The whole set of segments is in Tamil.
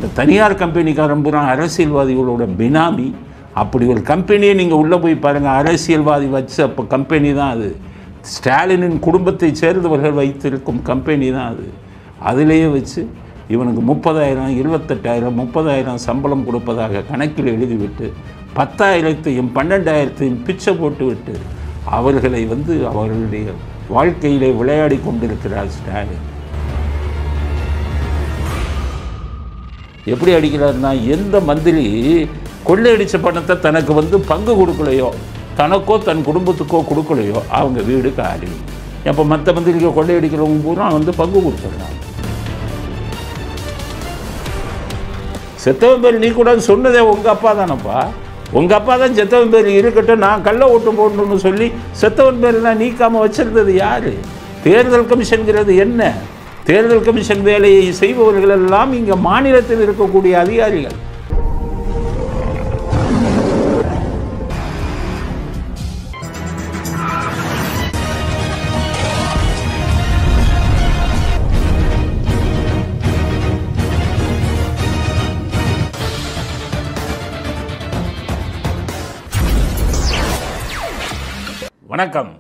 இந்த தனியார் கம்பெனிக்காரன் பூரா அரசியல்வாதிகளோட பினாமி. அப்படி ஒரு கம்பெனியை நீங்கள் உள்ளே போய் பாருங்கள், அரசியல்வாதி வச்ச அப்போ கம்பெனி தான் அது. ஸ்டாலினின் குடும்பத்தை சேர்ந்தவர்கள் வைத்திருக்கும் கம்பெனி தான் அது. அதிலேயே வச்சு இவனுக்கு 30,000 28,000 30,000 சம்பளம் கொடுப்பதாக கணக்கில் எழுதிவிட்டு 10,000 12,000 பிச்சை போட்டுவிட்டு அவர்களை அவர்களுடைய வாழ்க்கையிலே விளையாடி கொண்டிருக்கிறார் ஸ்டாலின். எப்படி அடிக்கிறார்னா, எந்த மந்திரி கொள்ளையடித்த பணத்தை தனக்கு பங்கு கொடுக்கலையோ, தனக்கோ தன் குடும்பத்துக்கோ கொடுக்கலையோ அவங்க வீடு காலி. அப்போ மற்ற மந்திரிக்கு கொள்ளையடிக்கிறவங்க பூரா பங்கு கொடுத்துட்றாங்க. செத்தவன் பேர் நீ கூட சொன்னதே உங்கள் அப்பா தானப்பா. உங்கள் அப்பா தான் செத்தவன் பேர் இருக்கட்டும், நான் கள்ள ஓட்டு போடணும்னு சொல்லி செத்தவன் பேர்லாம் நீக்காமல் வச்சிருந்தது யார்? தேர்தல் கமிஷன்கிறது என்ன? தேர்தல் கமிஷன் வேலையை செய்பவர்கள் எல்லாம் இங்கே மாநிலத்தில் இருக்கக்கூடிய அதிகாரிகள். வணக்கம்.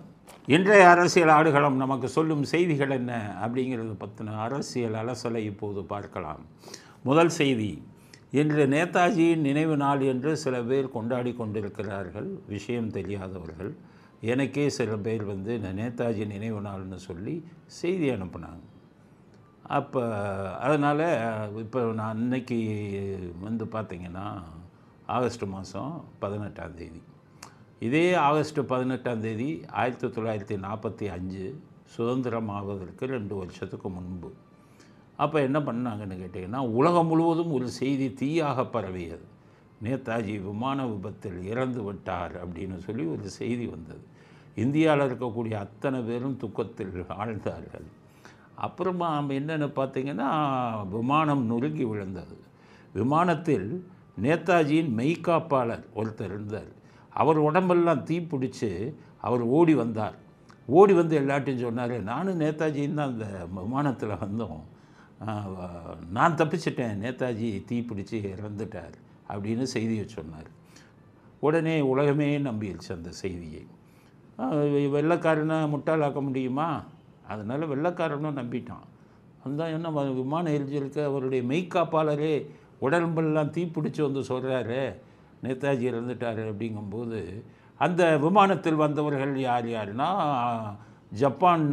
இன்றைய அரசியல் ஆடுகளம் நமக்கு சொல்லும் செய்திகள் என்ன அப்படிங்கிறது பற்றின அரசியல் அலசலை இப்போது பார்க்கலாம். முதல் செய்தி, இன்று நேதாஜியின் நினைவு நாள் என்று சில பேர் கொண்டாடி கொண்டிருக்கிறார்கள், விஷயம் தெரியாதவர்கள். எனக்கே சில பேர் நேதாஜி நினைவு நாள்னு சொல்லி செய்தி அனுப்புனாங்க. அப்போ அதனால் இப்போ நான் இன்னைக்கு பார்த்திங்கன்னா ஆகஸ்ட் மாதம் 18ஆம் தேதி. இதே ஆகஸ்ட் 18ஆம் தேதி 1945 சுதந்திரம் ஆவதற்கு 2 வருஷத்துக்கு முன்பு. அப்போ என்ன பண்ணாங்கன்னு கேட்டிங்கன்னா, உலகம் முழுவதும் ஒரு செய்தி தீயாக பரவியது. நேதாஜி விமான விபத்தில் இறந்து விட்டார் அப்படின்னு சொல்லி ஒரு செய்தி வந்தது. இந்தியாவில் இருக்கக்கூடிய அத்தனை பேரும் துக்கத்தில் ஆழ்ந்தார்கள். அப்புறமா என்னென்னு பார்த்திங்கன்னா, விமானம் நொறுங்கி விழுந்தது. விமானத்தில் நேதாஜியின் மெய்காப்பாளர் ஒருத்தர் இருந்தார். அவர் உடம்பெல்லாம் தீப்பிடிச்சு அவர் ஓடி வந்தார். ஓடி எல்லாட்டையும் சொன்னார், நானும் நேதாஜின்னு தான் அந்த விமானத்தில் வந்தோம், நான் தப்பிச்சிட்டேன், நேதாஜி தீப்பிடிச்சு இறந்துட்டார் அப்படின்னு செய்தியை சொன்னார். உடனே உலகமே நம்பிடுச்சு அந்த செய்தியை. வெள்ளைக்காரனை முட்டாளாக்க முடியுமா? அதனால் வெள்ளைக்காரனும் நம்பிட்டான். அந்த என்ன விமானம் எரிஞ்சிருக்க அவருடைய மெய்காப்பாளரே உடம்பெல்லாம் தீப்பிடிச்சு சொல்கிறாரு நேதாஜி இறந்துட்டார் அப்படிங்கும்போது, அந்த விமானத்தில் வந்தவர்கள் யார் யாருன்னா, ஜப்பான்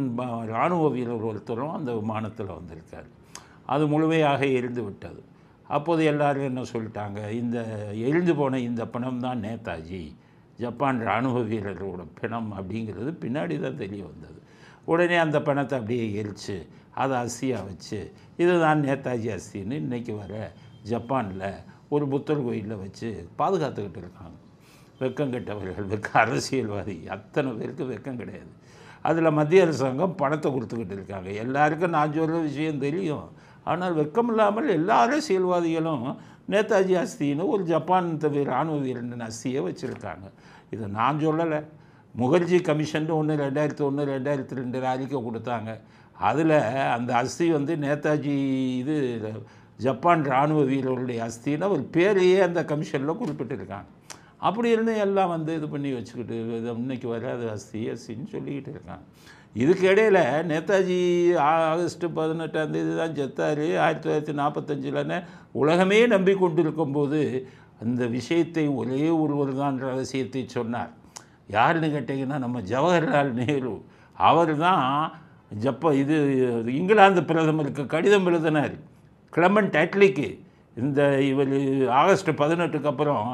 இராணுவ வீரர் ஒருத்தரும் அந்த விமானத்தில் வந்திருக்கார். அது முழுமையாக எரிந்து விட்டது. அப்போது எல்லோரும் என்ன சொல்லிட்டாங்க, இந்த எரிந்து போன இந்த பிணம் தான் நேதாஜி, ஜப்பான் இராணுவ வீரரோட பிணம் அப்படிங்கிறது பின்னாடி தான் தெரிய வந்தது. உடனே அந்த பிணத்தை அப்படியே எரித்து அதை அஸ்தியாக வச்சு இதுதான் நேதாஜி அஸ்தின்னு இன்றைக்கி வர ஜப்பானில் ஒரு புத்தர் கோயிலில் வச்சு பாதுகாத்துக்கிட்டு இருக்காங்க. வெக்கம் கெட்டவர்கள், அரசியல்வாதி அத்தனை பேருக்கு வெக்கம் கிடையாது. அதில் மத்திய அரசாங்கம் பணத்தை கொடுத்துக்கிட்டு இருக்காங்க. எல்லாருக்கும் நான் சொல்கிற விஷயம் தெரியும். ஆனால் வெக்கம் இல்லாமல் எல்லா அரசியல்வாதிகளும் நேதாஜி அஸ்தின்னு ஒரு ஜப்பான் இராணுவ வீரன் அஸ்தியை வச்சுருக்காங்க. இதை நான் சொல்லலை. முகர்ஜி கமிஷன் 2001 2002 அறிக்கை கொடுத்தாங்க. அதில் அந்த அஸ்தி நேதாஜி ஜப்பான் இராணுவ வீரர்களுடைய அஸ்தின்னு ஒரு பேரையே அந்த கமிஷனில் குறிப்பிட்டிருக்காங்க. அப்படி இருந்து எல்லாம் இது பண்ணி வச்சுக்கிட்டு இன்றைக்கி வராது அஸ்தின்னு சொல்லிக்கிட்டு இருக்காங்க. இதுக்கு இடையில் நேதாஜி ஆகஸ்ட் 18ஆம் தேதி தான் செத்தார் 1945 உலகமே நம்பிக்கொண்டிருக்கும்போது அந்த விஷயத்தை ஒரே ஒருவர் தான் ரகசியத்தை சொன்னார். யாருன்னு கேட்டிங்கன்னா, நம்ம ஜவஹர்லால் நேரு. அவர் தான் இங்கிலாந்து பிரதமருக்கு கடிதம் எழுதினார், கிளமெண்ட் அட்லிக்கு. இவர் ஆகஸ்ட் 18க்கு அப்புறம்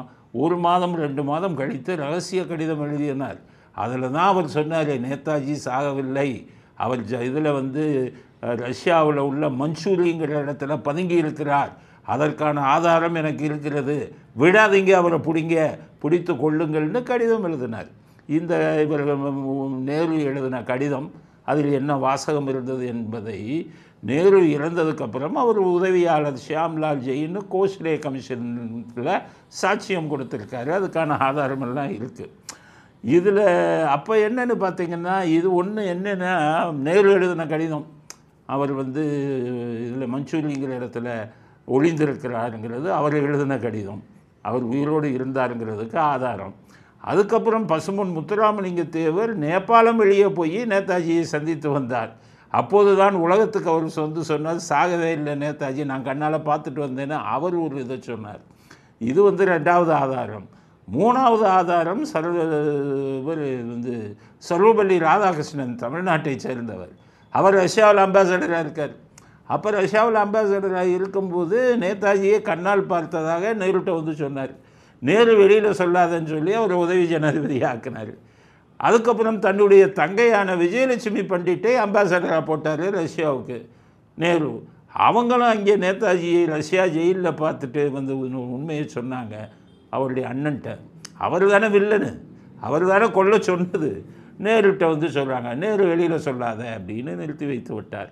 1 மாதம் 2 மாதம் கழித்து ரகசிய கடிதம் எழுதினார். அதில் தான் அவர் சொன்னார், நேதாஜி சாகவில்லை, அவர் இதில் ரஷ்யாவில் உள்ள மன்சூரிங்கிற இடத்துல பதுங்கி இருக்கிறார், அதற்கான ஆதாரம் எனக்கு இருக்கிறது, விடாதீங்க, அவரை பிடித்து கொள்ளுங்கள்னு கடிதம் எழுதினார். இவர் நேரு எழுதின கடிதம் அதில் என்ன வாசகம் இருந்தது என்பதை நேரு இறந்ததுக்கப்புறம் அவர் உதவியாளர் ஷியாம்லால் ஜெயின்னு கோஸ்லே கமிஷனில் சாட்சியம் கொடுத்துருக்காரு. அதுக்கான ஆதாரமெல்லாம் இருக்குது. இதில் அப்போ என்னென்னு பார்த்திங்கன்னா, இது ஒன்று என்னென்னா, நேரு எழுதின கடிதம் அவர் இதில் மன்சூரிங்கிற இடத்துல ஒளிந்திருக்கிறாருங்கிறது அவர் எழுதின கடிதம், அவர் உயிரோடு இருந்தாருங்கிறதுக்கு ஆதாரம். அதுக்கப்புறம் பசும்பொன் முத்துராமலிங்க தேவர் நேபாளம் வெளியே போய் நேதாஜியை சந்தித்து வந்தார். அப்போது தான் உலகத்துக்கு அவர் சொன்னார், சாகவே இல்லை நேதாஜி, நான் கண்ணால் பார்த்துட்டு வந்தேன்னு அவர் ஒரு இதை சொன்னார். இது ரெண்டாவது ஆதாரம். மூணாவது ஆதாரம் சர்வபள்ளி ராதாகிருஷ்ணன், தமிழ்நாட்டை சேர்ந்தவர். அவர் ரஷ்யாவில் அம்பாசடராக இருக்கார். அப்போ ரஷ்யாவில் அம்பாசடராக இருக்கும்போது நேதாஜியை கண்ணால் பார்த்ததாக நேருட்ட சொன்னார். நேரு வெளியில் சொல்லாதன்னு சொல்லி அவர் உதவி ஜனாதிபதி ஆக்கினார். அதுக்கப்புறம் தன்னுடைய தங்கையான விஜயலட்சுமி பண்டிட்டை அம்பாசடராக போட்டார் ரஷ்யாவுக்கு நேரு. அவங்களும் அங்கே நேதாஜியை ரஷ்யா ஜெயிலில் பார்த்துட்டு உண்மையை சொன்னாங்க அவருடைய அண்ணன்ட்ட. அவர் தானே வில்லனு, அவர் தானே கொல்ல சொன்னது. நேருகிட்ட சொல்கிறாங்க, நேரு வெளியில் சொல்லாத அப்படின்னு நிறுத்தி வைத்து விட்டார்.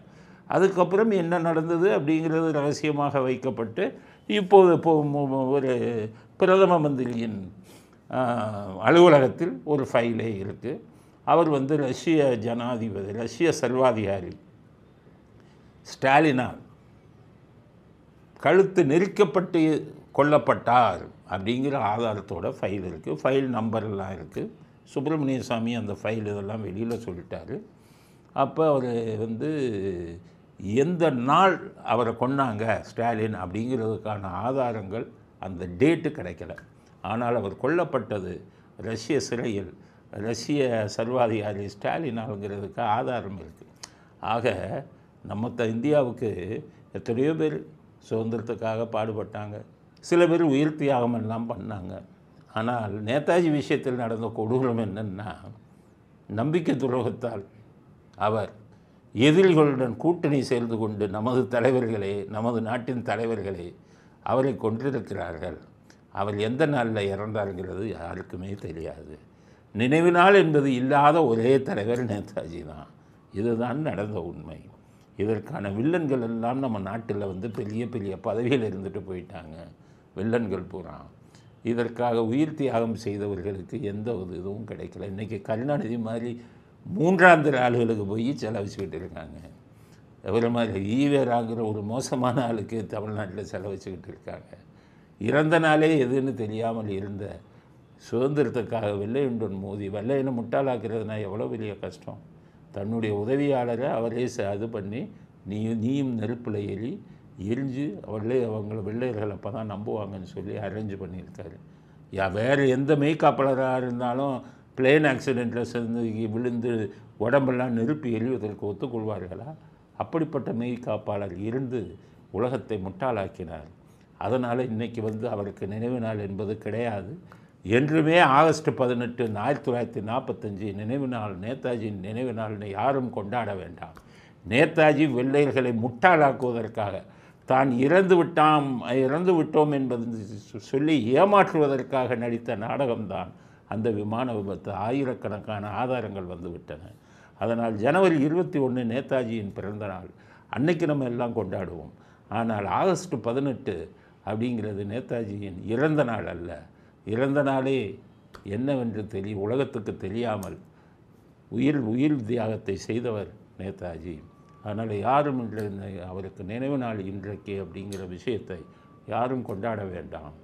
அதுக்கப்புறம் என்ன நடந்தது அப்படிங்கிறது ரகசியமாக வைக்கப்பட்டு இப்போது ஒரு பிரதம மந்திரியின் அலுவலகத்தில் ஒரு ஃபைலே இருக்குது. அவர் ரஷ்ய ஜனாதிபதி, ரஷ்ய சர்வாதிகாரி ஸ்டாலினால் கழுத்து நெரிக்கப்பட்டு கொல்லப்பட்டார் அப்படிங்கிற ஆதாரத்தோட ஃபைல் இருக்குது. ஃபைல் நம்பர்லாம் இருக்குது. சுப்பிரமணிய சாமி அந்த ஃபைல் இதெல்லாம் வெளியில் சொல்லிட்டார். அப்போ அவர் எந்த நாள் அவரை கொன்னாங்க ஸ்டாலின் அப்படிங்கிறதுக்கான ஆதாரங்கள், அந்த டேட்டு கிடைக்கல. ஆனால் அவர் கொல்லப்பட்டது ரஷ்ய சிறையில் ரஷ்ய சர்வாதிகாரி ஸ்டாலினாலுங்கிறதுக்கு ஆதாரம் இருக்குது. ஆக நம்ம இந்தியாவுக்கு எத்தனையோ பேர் சுதந்திரத்துக்காக பாடுபட்டாங்க, சில பேர் உயிர் தியாகமெல்லாம் பண்ணாங்க. ஆனால் நேதாஜி விஷயத்தில் நடந்த கொடூரம் என்னென்னா, நம்பிக்கை துரோகத்தால் அவர் எதிரிகளுடன் கூட்டணி சேர்ந்து கொண்டு நமது தலைவர்களே, நமது நாட்டின் தலைவர்களே அவரை கொன்றிருக்கிறார்கள். அவர் எந்த நாளில் இறந்தாருங்கிறது யாருக்குமே தெரியாது. நினைவு நாள் என்பது இல்லாத ஒரே தலைவர் நேதாஜி தான். இதுதான் நடந்த உண்மை. இதற்கான வில்லன்கள் எல்லாம் நம்ம நாட்டில் பெரிய பெரிய பதவியில் இருந்துட்டு போயிட்டாங்க. வில்லன்கள் பூரா இதற்காக உயிர் தியாகம் செய்தவர்களுக்கு எந்த ஒரு இதுவும் கிடைக்கல. இன்றைக்கி கருணாநிதி மாதிரி மூன்றாந்திர ஆளுகளுக்கு போய் செலவச்சுக்கிட்டு இருக்காங்க. எவ்வளோ மாதிரி ஈவேராங்கிற ஒரு மோசமான ஆளுக்கு தமிழ்நாட்டில் செலவச்சுக்கிட்டு இருக்காங்க. இறந்த நாளே எதுன்னு தெரியாமல் இருந்த சுதந்திரத்துக்காக வெள்ளையனுடன் மோதி வெள்ளையனை முட்டாளாக்குறதுனா எவ்வளோ பெரிய கஷ்டம். தன்னுடைய உதவியாளரை அவரே அது பண்ணி நீயும் நெருப்பில் எரிஞ்சு அவங்கள வெள்ளையர்கள் அப்போ தான் நம்புவாங்கன்னு சொல்லி அரேஞ்ச் பண்ணியிருக்காரு. வேறு எந்த மெய்காப்பாளராக இருந்தாலும் பிளேன் ஆக்சிடெண்ட்டில் சேர்ந்து விழுந்து உடம்பெல்லாம் நெருப்பி எரிவதற்கு ஒத்துக்கொள்வார்களா? அப்படிப்பட்ட மெய்காப்பாளர் இருந்து உலகத்தை முட்டாளாக்கினார். அதனால் இன்றைக்கி அவருக்கு நினைவு நாள் என்பது கிடையாது. என்றுமே ஆகஸ்ட் 18 1945 நினைவு நாள், நேதாஜியின் நினைவு நாள்னு யாரும் கொண்டாட வேண்டாம். நேதாஜி வெள்ளையர்களை முட்டாளாக்குவதற்காக, தான் இறந்து விட்டோம் என்பது சொல்லி ஏமாற்றுவதற்காக நடித்த நாடகம்தான் அந்த விமான விபத்து. ஆயிரக்கணக்கான ஆதாரங்கள் வந்துவிட்டன. அதனால் ஜனவரி 21 நேதாஜியின் பிறந்த நாள். அன்னைக்கு நம்ம எல்லாம் கொண்டாடுவோம். ஆனால் ஆகஸ்ட் 18 அப்படிங்கிறது நேதாஜியின் இறந்த நாள் அல்ல. இறந்த நாளே என்னவென்று உலகத்துக்கு தெரியாமல் உயிர் தியாகத்தை செய்தவர் நேதாஜி. அதனால் யாரும் அவருக்கு நினைவு நாள் இன்றைக்கு அப்படிங்கிற விஷயத்தை யாரும் கொண்டாட வேண்டாம்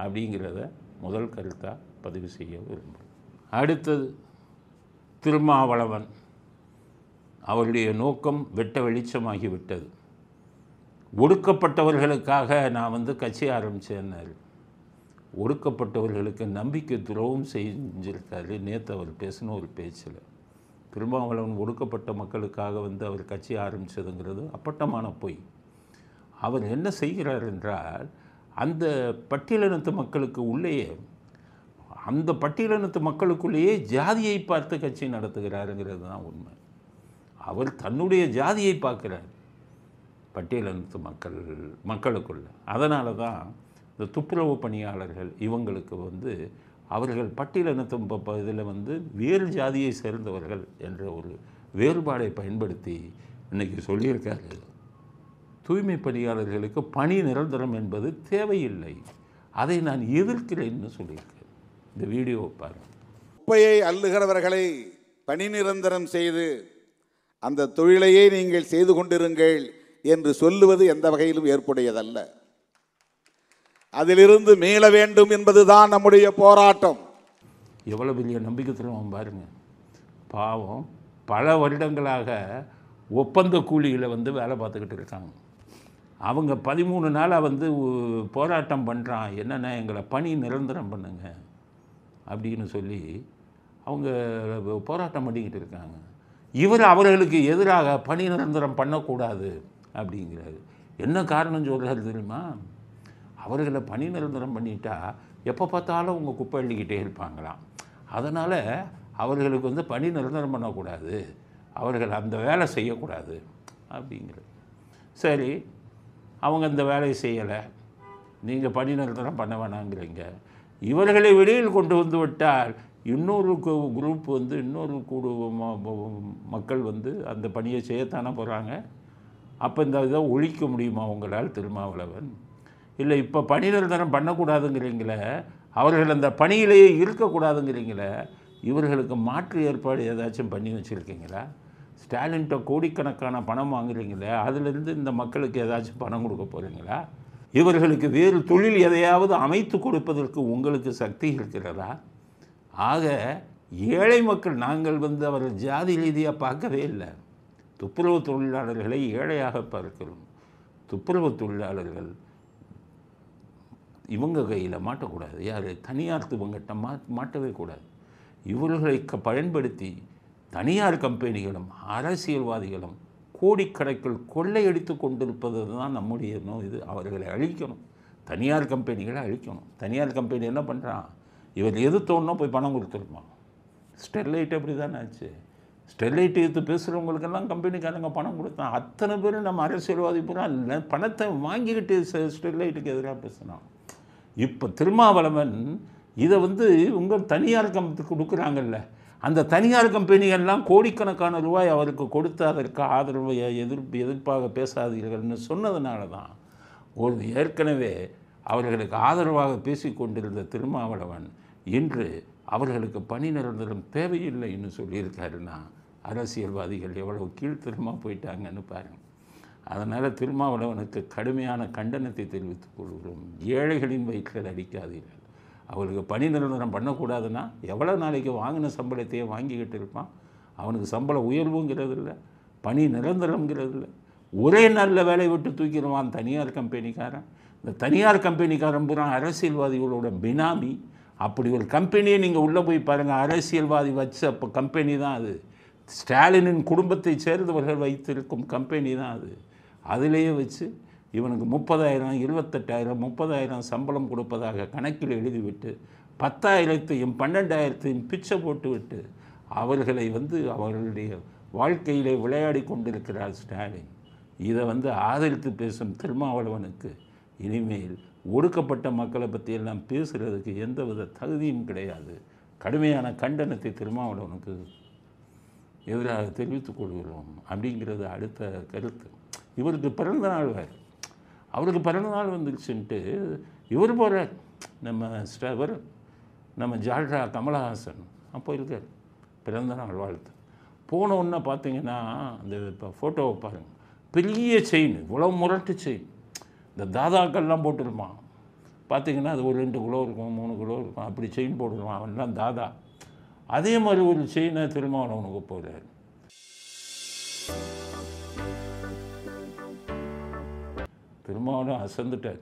அப்படிங்கிறத முதல் கருத்தாக பதிவு செய்ய விரும்புகிறேன். அடுத்தது திருமாவளவன். அவருடைய நோக்கம் வெட்ட வெளிச்சமாகிவிட்டது. ஒடுக்கப்பட்டவர்களுக்காக நான் கட்சி ஆரம்பித்தேன்னாரு. ஒடுக்கப்பட்டவர்களுக்கு நம்பிக்கை துரோகம் செஞ்சிருக்காரு நேற்று அவர் பேசின ஒரு பேச்சில். திருமாவளவன் ஒடுக்கப்பட்ட மக்களுக்காக அவர் கட்சி ஆரம்பித்ததுங்கிறது அப்பட்டமான பொய். அவர் என்ன செய்கிறார் என்றால், அந்த பட்டியலினத்து மக்களுக்கு உள்ளேயே, அந்த பட்டியலினத்து மக்களுக்குள்ளேயே ஜாதியை பார்த்து கட்சி நடத்துகிறாருங்கிறது தான் உண்மை. அவர் தன்னுடைய ஜாதியை பார்க்குறார் பட்டியலினத்து மக்களுக்குள்ள. அதனால தான் இந்த துப்புரவு பணியாளர்கள் இவங்களுக்கு அவர்கள் பட்டியலினத்து இதில் வேறு ஜாதியை சேர்ந்தவர்கள் என்ற ஒரு வேறுபாடை பயன்படுத்தி இன்றைக்கி சொல்லியிருக்காரு, தூய்மை பணியாளர்களுக்கு பணி நிரந்தரம் என்பது தேவையில்லை, அதை நான் எதிர்க்கிறேன்னு சொல்லியிருக்கேன். இந்த வீடியோவை பாருங்கள். குப்பையை அள்ளுகிறவர்களை பணி நிரந்தரம் செய்து அந்த தொழிலையே நீங்கள் செய்து கொண்டிருங்கள் என்று சொல்லுவது எந்த வகையிலும் ஏற்புடையதல்ல. அதிலிருந்து மீள வேண்டும் என்பதுதான் நம்முடைய போராட்டம். எவ்வளோ பெரிய நம்பிக்கை தருவோம் பாருங்க. பாவம் பல வருடங்களாக ஒப்பந்த கூலிகளை வந்து வேலை பார்த்துக்கிட்டு இருக்காங்க. அவங்க 13 நாளாக வந்து போராட்டம் பண்ணுறான். என்னென்ன எங்களை பணி நிரந்தரம் பண்ணுங்க அப்படின்னு சொல்லி அவங்க போராட்டம் பண்ணிக்கிட்டு இருக்காங்க. இவர் அவர்களுக்கு எதிராக பணி நிரந்தரம் பண்ணக்கூடாது அப்படிங்கிறாரு. என்ன காரணம் சொல்கிறாரு தெரியுமா? அவர்களை பணி நிரந்தரம் பண்ணிட்டா எப்போ பார்த்தாலும் அவங்க குப்பை அள்ளிக்கிட்டே இருப்பாங்களாம். அதனால் அவர்களுக்கு வந்து பணி நிரந்தரம் பண்ணக்கூடாது, அவர்கள் அந்த வேலை செய்யக்கூடாது அப்படிங்கிறது. சரி, அவங்க அந்த வேலையை செய்யலை, நீங்கள் பணி நிரந்தரம் பண்ண வேணாங்கிறீங்க. இவர்களை வெளியில் கொண்டு வந்து விட்டால் இன்னொரு குரூப் வந்து இன்னொரு மக்கள் வந்து அந்த பணியை செய்யத்தானே போகிறாங்க. அப்போ இந்த இதை ஒழிக்க முடியுமா உங்களால் திருமாவளவன்? இல்லை, இப்போ பணி நிரந்தரம் பண்ணக்கூடாதுங்கிறீங்களே, அவர்கள் அந்த பணியிலேயே இருக்கக்கூடாதுங்கிறீங்களே, இவர்களுக்கு மாற்று ஏற்பாடு ஏதாச்சும் பண்ணி வச்சுருக்கீங்களா? ஸ்டாலின்கிட்ட கோடிக்கணக்கான பணம் வாங்குறீங்களே, அதிலிருந்து இந்த மக்களுக்கு ஏதாச்சும் பணம் கொடுக்க போகிறீங்களா? இவர்களுக்கு வேறு தொழில் எதையாவது அமைத்து கொடுப்பதற்கு உங்களுக்கு சக்தி இருக்கிறதா? ஆக ஏழை மக்கள், நாங்கள் வந்து அவர்கள் ஜாதி ரீதியாக பார்க்கவே இல்லை. துப்புரவு தொழிலாளர்களை ஏழையாக பார்க்கிறோம். துப்புரவு தொழிலாளர்கள் இவங்க கையில் மாட்டக்கூடாது. யார்? தனியார் இவங்ககிட்ட மாட்டவே கூடாது. இவர்களை பயன்படுத்தி தனியார் கம்பெனிகளும் அரசியல்வாதிகளும் கோடிக்கணக்கில் கொள்ளையடித்து கொண்டிருப்பது தான் நம்முடைய இது. அவர்களை அழிக்கணும், தனியார் கம்பெனிகளை அழிக்கணும். தனியார் கம்பெனி என்ன பண்ணுறான்? இவர் எதிர்த்தோன்னா போய் பணம் கொடுத்துருப்பான். ஸ்டெர்லைட் அப்படி தானே ஆச்சு. ஸ்டெர்லைட் எடுத்து பேசுகிறவங்களுக்கெல்லாம் கம்பெனிக்காரங்க பணம் கொடுத்தான். அத்தனை பேர் நம்ம அரசியல்வாதி பூரா இல்லை பணத்தை வாங்கிக்கிட்டு ஸ்டெர்லைட்டுக்கு எதிராக பேசினான். இப்போ திருமாவளவன் இதை வந்து உங்கள் தனியார் கம்பெனி கொடுக்குறாங்கல்ல, அந்த தனியார் கம்பெனியெல்லாம் கோடிக்கணக்கான ரூபாய் அவருக்கு கொடுத்து அதற்கு ஆதரவு எதிர்ப்பாக பேசாதீர்கள்னு சொன்னதுனால தான் ஏற்கனவே அவர்களுக்கு ஆதரவாக பேசி கொண்டிருந்த திருமாவளவன் இன்று அவர்களுக்கு பணி நிரந்தரம் தேவையில்லைன்னு சொல்லியிருக்காருன்னா அரசியல்வாதிகள் எவ்வளவு கீழ்த்தரமாக போயிட்டாங்கன்னு பாருங்கள். அதனால் திருமாவளவனுக்கு கடுமையான கண்டனத்தை தெரிவித்துக் கொள்கிறோம். ஏழைகளின் வயிற்றில் அடிக்காதீர்கள். அவளுக்கு பணி நிரந்தரம் பண்ணக்கூடாதுன்னா எவ்வளோ நாளைக்கு வாங்கின சம்பளத்தையே வாங்கிக்கிட்டு இருப்பான். அவனுக்கு சம்பள உயர்வுங்கிறது இல்லை, பணி நிரந்தரங்கிறது இல்லை. ஒரே நாளில் வேலையை விட்டு தூக்கிடுவான் தனியார் கம்பெனிக்காரன். இந்த தனியார் கம்பெனிக்காரன் பூரா அரசியல்வாதிகளோட பினாமி. அப்படி ஒரு கம்பெனியை நீங்கள் உள்ளே போய் பாருங்கள், அரசியல்வாதி வச்ச அப்போ கம்பெனி தான் அது. ஸ்டாலினின் குடும்பத்தை சேர்ந்தவர்கள் வைத்திருக்கும் கம்பெனி தான் அது. அதிலேயே வச்சு இவனுக்கு 30,000, 28,000, 30,000 சம்பளம் கொடுப்பதாக கணக்கில் எழுதிவிட்டு 10,000ஐயும் 12,000ஐயும் பிச்சை போட்டுவிட்டு அவர்களை வந்து அவர்களுடைய வாழ்க்கையிலே விளையாடி கொண்டிருக்கிறார் ஸ்டாலின். இதை வந்து ஆதரித்து பேசும் திருமாவளவனுக்கு இனிமேல் ஒடுக்கப்பட்ட மக்களை பற்றியெல்லாம் பேசுகிறதுக்கு எந்தவித தகுதியும் கிடையாது. கடுமையான கண்டனத்தை திருமாவளவனுக்கு எதிராக தெரிவித்துக் கொள்கிறோம் அப்படிங்கிறது அடுத்த கருத்து. இவருக்கு பிறந்தநாள் வேறு, அவருக்கு பிறந்தநாள் வந்துருச்சுன்ட்டு இவர் போகிறார். நம்ம ஜால்ரா கமலஹாசன் அப்போ இருக்கார், பிறந்தநாள் வாழ்த்து. போனோன்னே பார்த்தீங்கன்னா அந்த இப்போ ஃபோட்டோவை பாருங்கள், பெரிய செயின், இவ்வளோ முரட்டு செயின், இந்த தாதாக்கள்லாம் போட்டுருப்பான். பார்த்திங்கன்னா அது ஒரு 2 கிலோ இருக்கும், 3 கிலோ இருக்கும், அப்படி செயின் போட்டுருவான். அவன்லாம் தாதா. அதே மாதிரி ஒரு செயினை திருமாவளவனுக்கு போகிறார். திருமாவளவன் அசந்துட்டார்.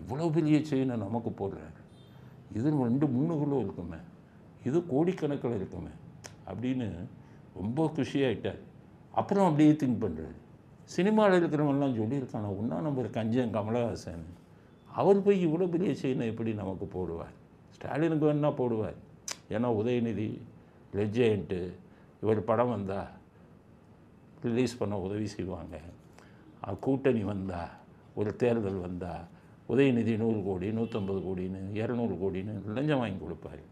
இவ்வளோ பெரிய செயினை நமக்கு போடுறாரு, இது 2-3 கிலோ இருக்குமே, இது கோடிக்கணக்கில் இருக்குமே அப்படின்னு ரொம்ப குஷியாகிட்டார். அப்புறம் அப்படியே திங்க் பண்ணுறாரு. சினிமாவில் இருக்கிறவங்கலாம் சொல்லியிருக்காங்க, ஒன்றா நம்பர் கஞ்சன் கமலஹாசன், அவர் போய் இவ்வளோ பெரிய செயினை எப்படி நமக்கு போடுவார்? ஸ்டாலினுக்கு வேணா போடுவார், ஏன்னா உதயநிதி லெஜெண்ட்டு, இவர் படம் வந்தால் ரிலீஸ் பண்ண உதவி செய்வாங்க. கூட்டணி வந்தால், ஒரு தேர்தல் வந்தால் உதயநிதி 100 கோடி 150 கோடின்னு 200 கோடின்னு லஞ்சம் வாங்கி கொடுப்பார்.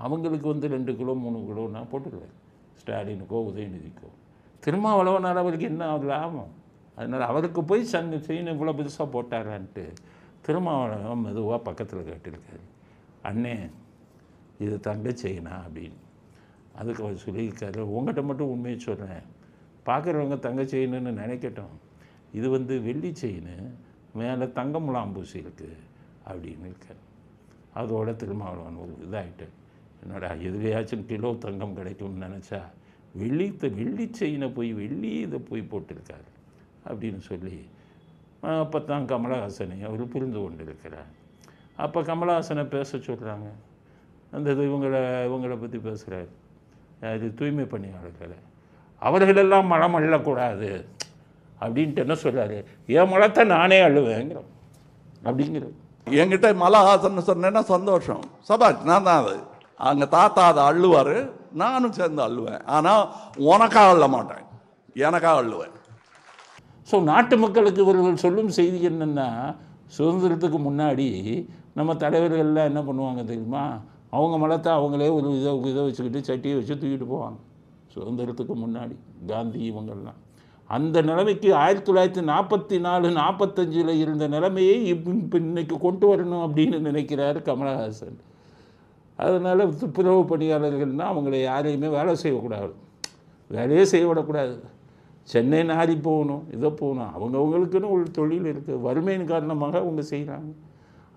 அவங்களுக்கு வந்து 2 கிலோ 3 கிலோன்னா போட்டுருவார், ஸ்டாலினுக்கோ உதயநிதிக்கோ. திருமாவளவனால் அவருக்கு என்ன லாபம்? அதனால் அவருக்கு போய் செயின் இவ்வளோ பெருசாக போட்டாரான்ட்டு திருமாவளவன் மெதுவாக பக்கத்தில் கேட்டிருக்காரு, அண்ணே இது தங்க செயினா அப்படின்னு. அதுக்கு அவர் சொல்லியிருக்காரு, உங்கள்கிட்ட மட்டும் உண்மையை சொல்கிறேன், பார்க்குறவங்க தங்க செயின்னு நினைக்கட்டும், இது வந்து வெள்ளி செயின், மேலே தங்க முலாம் பூசி இருக்குது, அப்படின்னு இருக்கார். அதோட திருமாவளவன் ஒரு இதாகிட்டு, என்னடா எதுலையாச்சும் கிலோ தங்கம் கிடைக்கும்னு நினச்சா வெள்ளி செயினை போய் இதை போய் போட்டிருக்காரு அப்படின்னு சொல்லி அப்போ தான் கமலஹாசனை அவர் புரிந்து கொண்டு இருக்கிறார். அப்போ கமலஹாசனை பேச சொல்கிறாங்க. அந்த இவங்களை பற்றி பேசுகிறார், அது தூய்மை பணியாளர்களை, அவர்களெல்லாம் மலம் அள்ளக்கூடாது அப்படின்ட்டு என்ன சொல்கிறாரு, என் மலத்தை நானே அள்ளுவேங்கிறோம் அப்படிங்கிறது. என்கிட்ட மலஹாசன் சொன்னேன்னா சந்தோஷம், சபாஷ், நான் தான் அது. அங்கே தாத்தா அதை அள்ளுவார், நானும் சேர்ந்து அள்ளுவேன். ஆனால் உனக்காக அள்ள மாட்டேன், எனக்காக அள்ளுவேன். ஸோ நாட்டு மக்களுக்கு இவர்கள் சொல்லும் செய்தி என்னென்னா, சுதந்திரத்துக்கு முன்னாடி நம்ம தலைவர்கள்லாம் என்ன பண்ணுவாங்க தெரியுமா, அவங்க மலத்தை அவங்களே ஒரு இதை வச்சுக்கிட்டு சட்டியை வச்சு தூக்கிட்டு போவாங்க. சுதந்திரத்துக்கு முன்னாடி காந்தி இவங்கள்லாம் அந்த நிலைமைக்கு 1944 45 இருந்த நிலைமையை இப்போ இன்னைக்கு கொண்டு வரணும் அப்படின்னு நினைக்கிறார் கமலஹாசன். அதனால் துப்புரவு பணியாளர்கள்னால் அவங்கள யாரையுமே வேலை செய்யக்கூடாது, வேலையே செய்ய விடக்கூடாது. சென்னை நாரி போகணும், இதை போகணும், அவங்கவுங்களுக்குன்னு ஒரு தொழில் இருக்குது, வறுமையின் காரணமாக அவங்க செய்கிறாங்க.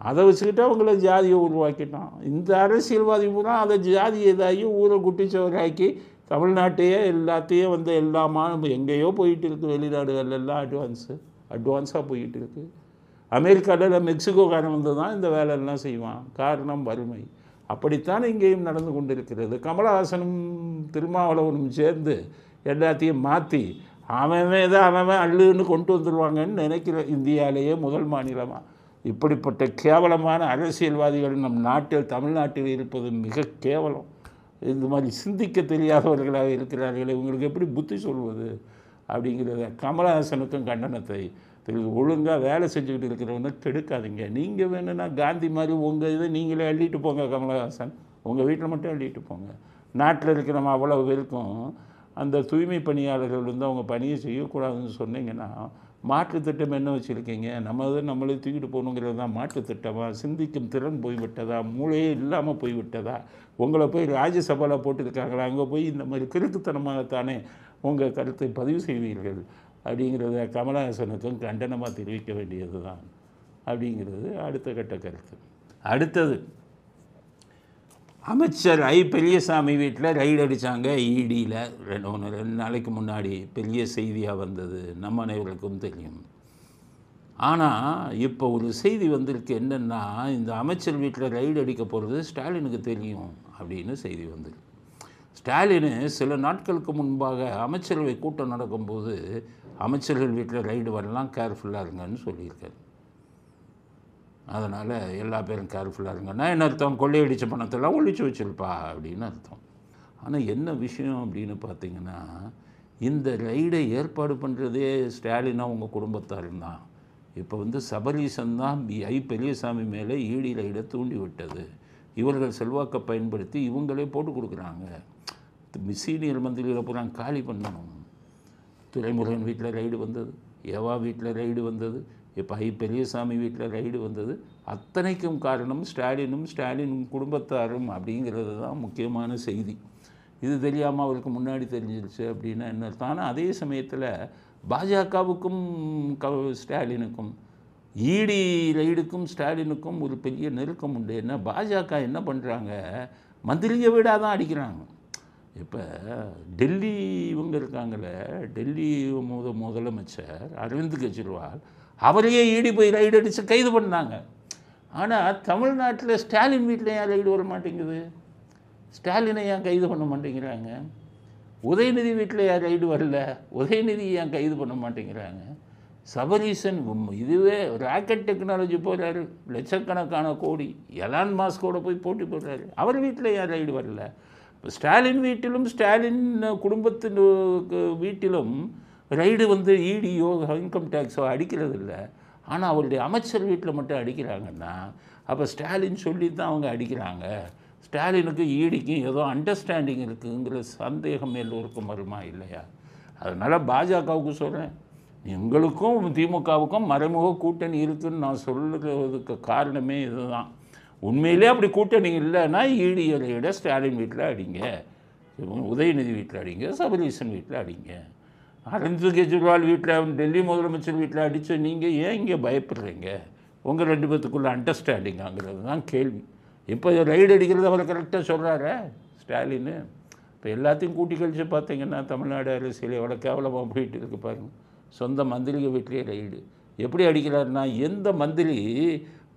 அதை வச்சுக்கிட்டு அவங்கள ஜாதியை உருவாக்கிட்டான் இந்த அரசியல்வாதி பூரா. அதை ஜாதி இதாகி ஊரை குட்டிச்சவராக்கி தமிழ்நாட்டையே எல்லாத்தையும் எல்லாமா எங்கேயோ போயிட்டு இருக்குது. வெளிநாடுகள் எல்லாம் அட்வான்ஸாக போயிட்டு இருக்குது. அமெரிக்காவில் மெக்சிகோக்காரன் வந்து தான் இந்த வேலையெல்லாம் செய்வான். காரணம் வறுமை. அப்படித்தான் இங்கேயும் நடந்து கொண்டு இருக்கிறது. கமலஹாசனும் திருமாவளவனும் சேர்ந்து எல்லாத்தையும் மாற்றி அவன் அள்ளுன்னு கொண்டு வந்துடுவாங்கன்னு நினைக்கிற இந்தியாவிலேயே முதல் மாநிலமாக. இப்படிப்பட்ட கேவலமான அரசியல்வாதிகள் நம் நாட்டில் தமிழ்நாட்டில் இருப்பது மிக கேவலம். இந்த மாதிரி சிந்திக்க தெரியாதவர்களாக இருக்கிறார்கள். இவங்களுக்கு எப்படி புத்தி சொல்வது அப்படிங்கிறத கமலஹாசனுக்கும் கண்டனத்தை ஒழுங்காக வேலை செஞ்சுக்கிட்டு இருக்கிறவங்க கெடுக்காதீங்க. நீங்கள் வேணும்னா காந்தி மாதிரி உங்கள் இதை நீங்களே அள்ளிட்டு போங்க. கமலஹாசன் உங்கள் வீட்டில் மட்டும் அள்ளிட்டு போங்க. நாட்டில் இருக்கிற நம்ம அவ்வளோ பேருக்கும் அந்த தூய்மை பணியாளர்கள் அவங்க பணியை செய்யக்கூடாதுன்னு சொன்னீங்கன்னா, மாற்றுத்திட்டம் என்ன வச்சுருக்கீங்க? நம்மளே தூக்கிட்டு போகணுங்கிறது தான் மாற்றுத்திட்டமாக? சிந்திக்கும் திறன் போய்விட்டதா? மூளையே இல்லாமல் போய்விட்டதா? உங்களை போய் ராஜ்யசபாவில் போட்டுருக்காங்களா? அங்கே போய் இந்த மாதிரி கிறுக்குத்தனமாகத்தானே உங்கள் கருத்தை பதிவு செய்வீர்கள் அப்படிங்கிறத கமலஹாசனுக்கும் கண்டனமாக தெரிவிக்க வேண்டியது தான் அப்படிங்கிறது அடுத்த கட்ட கருத்து. அடுத்தது, அமைச்சர் பெரியசாமி வீட்டில் ரைடு அடித்தாங்க ஈடியில். 2 நாளைக்கு முன்னாடி பெரிய செய்தியாக வந்தது, நம்ம அனைவருக்கும் தெரியும். ஆனால் இப்போ ஒரு செய்தி வந்திருக்கு, என்னென்னா இந்த அமைச்சர் வீட்டில் ரைடு அடிக்க போகிறது ஸ்டாலினுக்கு தெரியும் அப்படின்னு செய்தி வந்திருக்கு. ஸ்டாலின் சில நாட்களுக்கு முன்பாக அமைச்சரவை கூட்டம் நடக்கும்போது அமைச்சர்கள் வீட்டில் ரைடு வரலாம், கேர்ஃபுல்லாக இருங்கன்னு சொல்லியிருக்காரு. அதனால் எல்லா பேரும் கேர்ஃபுல்லாக இருங்கன்னா என்ன அர்த்தம்? கொள்ளையடித்த பணத்தெல்லாம் ஒழிச்சு வச்சுருப்பா அப்படின்னு அர்த்தம். ஆனால் என்ன விஷயம் அப்படின்னு பார்த்தீங்கன்னா, இந்த ரைடை ஏற்பாடு பண்ணுறதே ஸ்டாலினாக உங்கள் குடும்பத்தாரும் தான். இப்போ சபரீசன் தான் பெரியசாமி மேலே ஈடி ரைடை தூண்டி விட்டது. இவர்கள் செல்வாக்கை பயன்படுத்தி இவங்களே போட்டு கொடுக்குறாங்க. சீனியர் மந்திரிகளை பூரா காலி பண்ணணும். துரைமுருகன் வீட்டில் ரைடு வந்தது, ஏவா வீட்டில் ரைடு வந்தது, இப்போ பெரியசாமி வீட்டில் ரைடு வந்தது. அத்தனைக்கும் காரணம் ஸ்டாலின் குடும்பத்தாரும் அப்படிங்கிறது தான் முக்கியமான செய்தி. இது தெரியாமல் அவருக்கு முன்னாடி தெரிஞ்சிருச்சு அப்படின்னா என்ன அர்த்தம்? ஆனால் அதே சமயத்தில் பாஜகவுக்கும் ஸ்டாலினுக்கும் ஈடி ரைடுக்கும் ஸ்டாலினுக்கும் ஒரு பெரிய நெருக்கம் உண்டு. என்ன பாஜக என்ன பண்ணுறாங்க, மந்திரியை விடாக தான் அடிக்கிறாங்க. இப்போ டெல்லி இருக்காங்களே, டெல்லி முதலமைச்சர் அரவிந்த் கெஜ்ரிவால் அவரையே ஈடி போய் ரைடு அடித்து கைது பண்ணாங்க. ஆனால் தமிழ்நாட்டில் ஸ்டாலின் வீட்டில் ஏன் ரைடு வர மாட்டேங்குது? ஸ்டாலினை ஏன் கைது பண்ண மாட்டேங்கிறாங்க? உதயநிதி வீட்டில் ஏன் ரைடு வரல? உதயநிதி ஏன் கைது பண்ண மாட்டேங்கிறாங்க? சபரீசன் இதுவே ராக்கெட் டெக்னாலஜி போகிறாரு, லட்சக்கணக்கான கோடி, எலான் மாஸ்கோட போய் போட்டி போடுறாரு, அவர் வீட்டில் ஏன் ரைடு வரல? ஸ்டாலின் வீட்டிலும் ஸ்டாலின் குடும்பத்தின் வீட்டிலும் ரைடு ஈடியோ இன்கம் டேக்ஸோ அடிக்கிறது இல்லை. ஆனால் அவருடைய அமைச்சர் வீட்டில் மட்டும் அடிக்கிறாங்கன்னா அப்போ ஸ்டாலின் சொல்லி தான் அவங்க அடிக்கிறாங்க. ஸ்டாலினுக்கு ஈடிக்கும் ஏதோ அண்டர்ஸ்டாண்டிங் இருக்குங்கிற சந்தேகம் எல்லோருக்கும் வருமா இல்லையா? அதனால் பாஜகவுக்கு சொல்கிறேன், எங்களுக்கும் திமுகவுக்கும் மறைமுக கூட்டணி இருக்குதுன்னு நான் சொல்கிறதுக்கு காரணமே இதுதான். உண்மையிலே அப்படி கூட்டணி இல்லைன்னா ஈடியை ரைடை ஸ்டாலின் வீட்டில் அடிங்க, உதயநிதி வீட்டில் அடிங்க, சபரீசன் வீட்டில் அடிங்க. அரவிந்த் கெஜ்ரிவால் வீட்டில், டெல்லி முதலமைச்சர் வீட்டில் அடித்த நீங்கள் ஏன் இங்கே பயப்படுறீங்க? உங்கள் 2 பேத்துக்குள்ள அண்டர்ஸ்டாண்டிங்காங்கிறது தான் கேள்வி. இப்போ ரைடு அடிக்கிறது அவர் கரெக்டாக சொல்கிறாரு ஸ்டாலின். இப்போ எல்லாத்தையும் கூட்டி கழித்து பார்த்தீங்கன்னா தமிழ்நாடு அரசியல் எவ்வளோ கேவலமாக போயிட்டு இருக்கு பாருங்க. சொந்த மந்திரிக வீட்டிலே ரைடு எப்படி அடிக்கிறாருன்னா, எந்த மந்திரி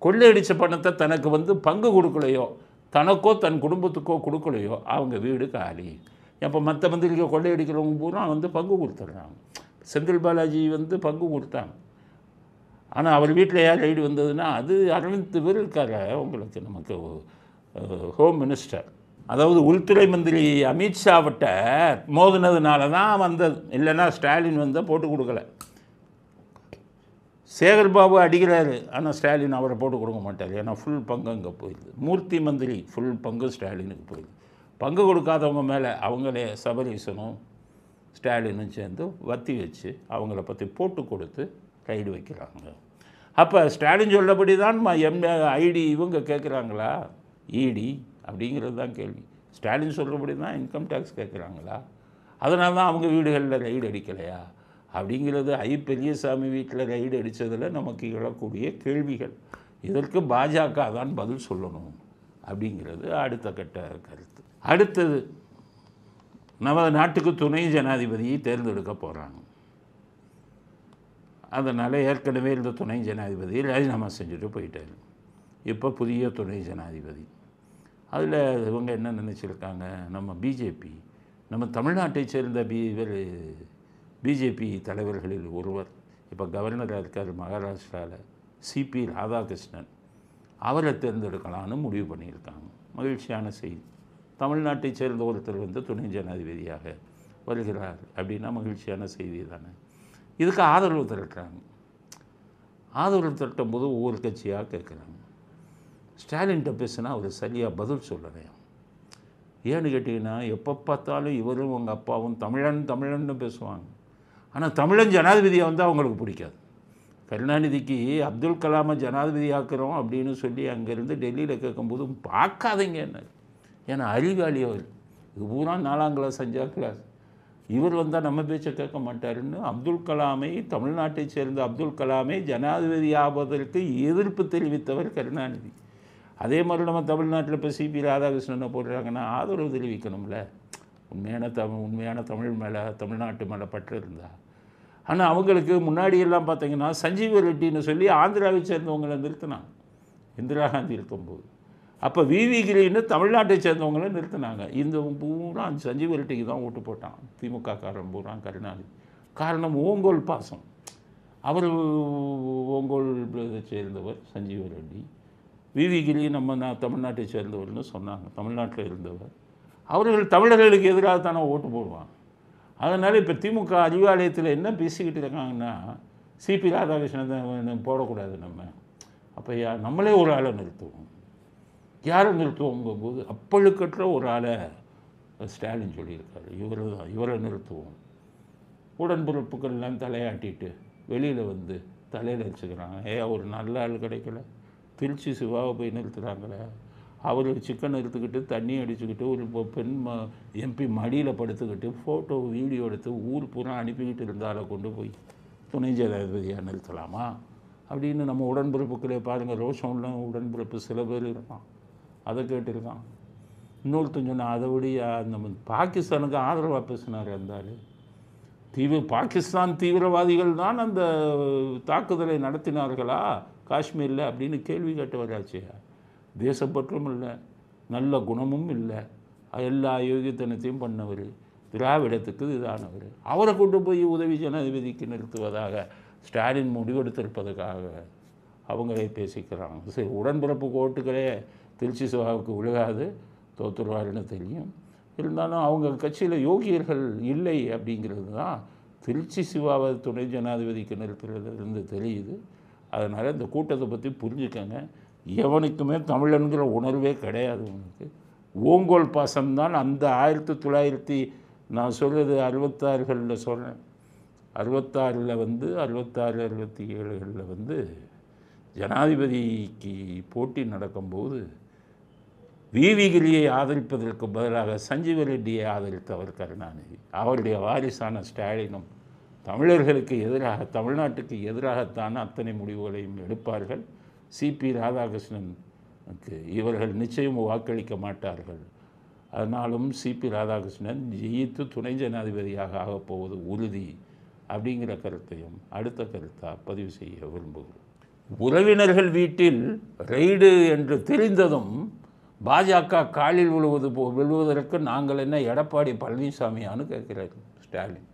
கொள்ளையடித்த பணத்தை தனக்கு பங்கு கொடுக்கலையோ, தனக்கோ தன் குடும்பத்துக்கோ கொடுக்கலையோ அவங்க வீடு காலி. அப்போ மற்ற மந்திரிக்கு கொள்ளையடிக்கிறவங்க பூரா பங்கு கொடுத்துட்றாங்க. செந்தில் பாலாஜி பங்கு கொடுத்தாங்க. ஆனால் அவர் வீட்டில் யார் ரைடு வந்ததுன்னா, அது அரவிந்த் பேர் இருக்காரு உங்களுக்கு நமக்கு ஹோம் மினிஸ்டர், அதாவது உள்துறை மந்திரி அமித்ஷாவிட்ட மோதினதுனால தான் வந்தது. இல்லைன்னா ஸ்டாலின் போட்டு கொடுக்கல. சேகர்பாபு அடிக்கிறாரு, ஆனால் ஸ்டாலின் அவரை போட்டு கொடுக்க மாட்டார். ஏன்னா ஃபுல் பங்கு அங்கே போயிடுது. மூர்த்தி மந்திரி ஃபுல் பங்கு ஸ்டாலினுக்கு போயிடுது. பங்கு கொடுக்காதவங்க மேலே அவங்களே சபரீசனும் ஸ்டாலினும் சேர்ந்து வத்தி வச்சு அவங்கள பற்றி போட்டு கொடுத்து ரைடு வைக்கிறாங்க. அப்போ ஸ்டாலின் சொல்லபடி தான் ஐடி இவங்க கேட்குறாங்களா, இடி அப்படிங்கிறது தான் கேள்வி. ஸ்டாலின் சொல்கிறபடி தான் இன்கம் டேக்ஸ் கேட்குறாங்களா? அதனால தான் அவங்க வீடுகளில் ரைடு அடிக்கலையா அப்படிங்கிறது பெரியசாமி வீட்டில் ரைடு அடித்ததில் நமக்கு எழக்கூடிய கேள்விகள். இதற்கு பாஜக தான் பதில் சொல்லணும் அப்படிங்கிறது அடுத்த கட்ட கருத்து. அடுத்தது, நமது நாட்டுக்கு துணை ஜனாதிபதியை தேர்ந்தெடுக்க போகிறாங்க. அதனால் ஏற்கனவே இந்த துணை ஜனாதிபதியை ராஜினாமா செஞ்சுட்டு போயிட்டார். இப்போ புதிய துணை ஜனாதிபதி. அதில் இவங்க என்ன நினச்சிருக்காங்க, நம்ம பிஜேபி, நம்ம தமிழ்நாட்டை சேர்ந்த பிஜேபி தலைவர்களில் ஒருவர் இப்போ கவர்னராக இருக்கார் மகாராஷ்டிராவில், சிபி ராதாகிருஷ்ணன், அவரை தேர்ந்தெடுக்கலான்னு முடிவு பண்ணியிருக்காங்க. மகிழ்ச்சியான செய்தி. தமிழ்நாட்டை சேர்ந்த ஒருத்தர் துணை ஜனாதிபதியாக வருகிறார் அப்படின்னா மகிழ்ச்சியான செய்தி தானே. இதுக்கு ஆதரவு திரட்டுறாங்க. ஆதரவு திரட்டும் போது ஒவ்வொரு கட்சியாக கேட்குறாங்க. ஸ்டாலின்கிட்ட பேசுனா அவர் சரியாக பதில் சொல்லலையா? ஏன்னு கேட்டிங்கன்னா, எப்போ பார்த்தாலும் இவரும் உங்கள் அப்பாவும் தமிழன்னு பேசுவாங்க. ஆனால் தமிழன் ஜனாதிபதியாக அவங்களுக்கு பிடிக்காது. கருணாநிதிக்கு அப்துல் கலாமை ஜனாதிபதி ஆக்குறோம் அப்படின்னு சொல்லி அங்கேருந்து டெல்லியில் கேட்கும்போது பார்க்காதீங்க என்ன, ஏன்னா அறிவாளி அவர், இது பூரா 4ஆம் கிளாஸ் 5ஆம் கிளாஸ், இவர் வந்தால் நம்ம பேச்சை கேட்க மாட்டாருன்னு அப்துல் கலாமை, தமிழ்நாட்டை சேர்ந்த அப்துல் கலாமை ஜனாதிபதி ஆவதற்கு எதிர்ப்பு தெரிவித்தவர் கருணாநிதி. அதே மாதிரி நம்ம தமிழ்நாட்டில் இப்போ சிபி ராதாகிருஷ்ணனை போடுறாங்கன்னா ஆதரவு தெரிவிக்கணும்ல. உண்மையான தமிழ் மேலே, தமிழ்நாட்டு மேலே பற்று இருந்தால். ஆனால் அவங்களுக்கு முன்னாடியெல்லாம் பார்த்தீங்கன்னா சஞ்சீவ ரெட்டின்னு சொல்லி ஆந்திராவை சேர்ந்தவங்களை நிறுத்தினாங்க இந்திரா காந்தி இருக்கும்போது. அப்போ விவி கிரின்னு தமிழ்நாட்டை சேர்ந்தவங்கள நிறுத்தினாங்க. இந்த பூரா சஞ்சீவ ரெட்டிக்கு தான் ஓட்டு போட்டான் திமுக காரன் பூரா கருணாநிதி. காரணம் ஓங்கோல் பாசம். அவர் ஓங்கோல் சேர்ந்தவர் சஞ்சீவ ரெட்டி. விவி கிரி நம்ம தமிழ்நாட்டை சேர்ந்தவர்னு சொன்னாங்க, தமிழ்நாட்டில் இருந்தவர். அவர்கள் தமிழர்களுக்கு எதிராக தானே ஓட்டு போடுவாங்க. அதனால் இப்போ திமுக அறிவாலயத்தில் என்ன பேசிக்கிட்டு இருக்காங்கன்னா, சிபி ராதாகிருஷ்ணன் போடக்கூடாது நம்ம. அப்போ நம்மளே ஒரு ஆளை நிறுத்துவோம். யாரை நிறுத்துவோங்கும்போது அப்பழுக்கற்ற ஒரு ஆளை ஸ்டாலின் சொல்லியிருக்காரு. இவரை நிறுத்துவோம். உடன்பிறப்புக்கள்லாம் தலையாட்டிட்டு வெளியில் தலையில் வச்சுக்கிறாங்க. ஒரு நல்ல ஆள் கிடைக்கல. திருச்சி சிவாவை போய் நிறுத்துகிறாங்களே, அவர் சிக்கன் எடுத்துக்கிட்டு தண்ணி அடிச்சுக்கிட்டு ஒரு பெண் எம்பி மடியில் படுத்துக்கிட்டு ஃபோட்டோ வீடியோ எடுத்து ஊர் பூரா அனுப்பிக்கிட்டு இருந்தால கொண்டு போய் துணை ஜனாதிபதியாக நிறுத்தலாமா அப்படின்னு நம்ம உடன்பிறப்புக்களே பாருங்கள். ரோஷன்லாம் உடன்பிறப்பு சில பேர் இருக்கான், அதை கேட்டிருக்கான். இன்னொருத்தன் சொன்னால் அதை விட நம்ம பாகிஸ்தானுக்கு ஆதரவாக பேசினார் இருந்தார். பாகிஸ்தான் தீவிரவாதிகள் தான் அந்த தாக்குதலை நடத்தினார்களா காஷ்மீரில் அப்படின்னு கேள்வி கேட்டு வராச்சு. தேசப்பற்றும் இல்லை, நல்ல குணமும் இல்லை, எல்லா யோகியத்தனத்தையும் பண்ணவர், திராவிடத்துக்கு இதானவர். அவரை கொண்டு போய் உதவி ஜனாதிபதிக்கு நிறுத்துவதாக ஸ்டாலின் முடிவெடுத்திருப்பதற்காக அவங்களே பேசிக்கிறாங்க. சரி, உடன்பிறப்பு ஓட்டுகளே திருச்சி சிவாவுக்கு விழுகாது, தோற்றுருவாருன்னு தெரியும். இருந்தாலும் அவங்க கட்சியில் யோகியர்கள் இல்லை அப்படிங்கிறது தான் திருச்சி சிவாவை துணை ஜனாதிபதிக்கு நிறுத்துறதுலேருந்து தெரியுது. அதனால் இந்த கூட்டத்தை பற்றி புரிஞ்சுக்கங்க. எவனுக்குமே தமிழன்கிற உணர்வே கிடையாது. உனக்கு ஓங்கோல் பாசம்தான். அந்த 1900 நான் சொல்கிறது 66களில் சொல்கிறேன். 66ல் 66, 67களில் ஜனாதிபதிக்கு போட்டி நடக்கும்போது விவி கிரியை ஆதரிப்பதற்கு பதிலாக சஞ்சீவ ரெட்டியை ஆதரித்தவர் கருணாநிதி. அவருடைய வாரிசான ஸ்டாலினும் தமிழர்களுக்கு எதிராக, தமிழ்நாட்டுக்கு எதிராகத்தான அத்தனை முடிவுகளையும் எடுப்பார்கள். சிபி ராதாகிருஷ்ணனுக்கு இவர்கள் நிச்சயம் வாக்களிக்க மாட்டார்கள். அதனாலும் சிபி ராதாகிருஷ்ணன் ஜெயித்து துணை ஜனாதிபதியாக ஆகப்போவது உறுதி அப்படிங்கிற கருத்தையும் அடுத்த கருத்தாக பதிவு செய்ய விரும்புகிறோம். உறவினர்கள் வீட்டில் ரெய்டு என்று தெரிந்ததும் பாஜக காலில் விழுவதற்கு நாங்கள் என்ன எடப்பாடி பழனிசாமியான்னு கேட்கிறார் ஸ்டாலின்.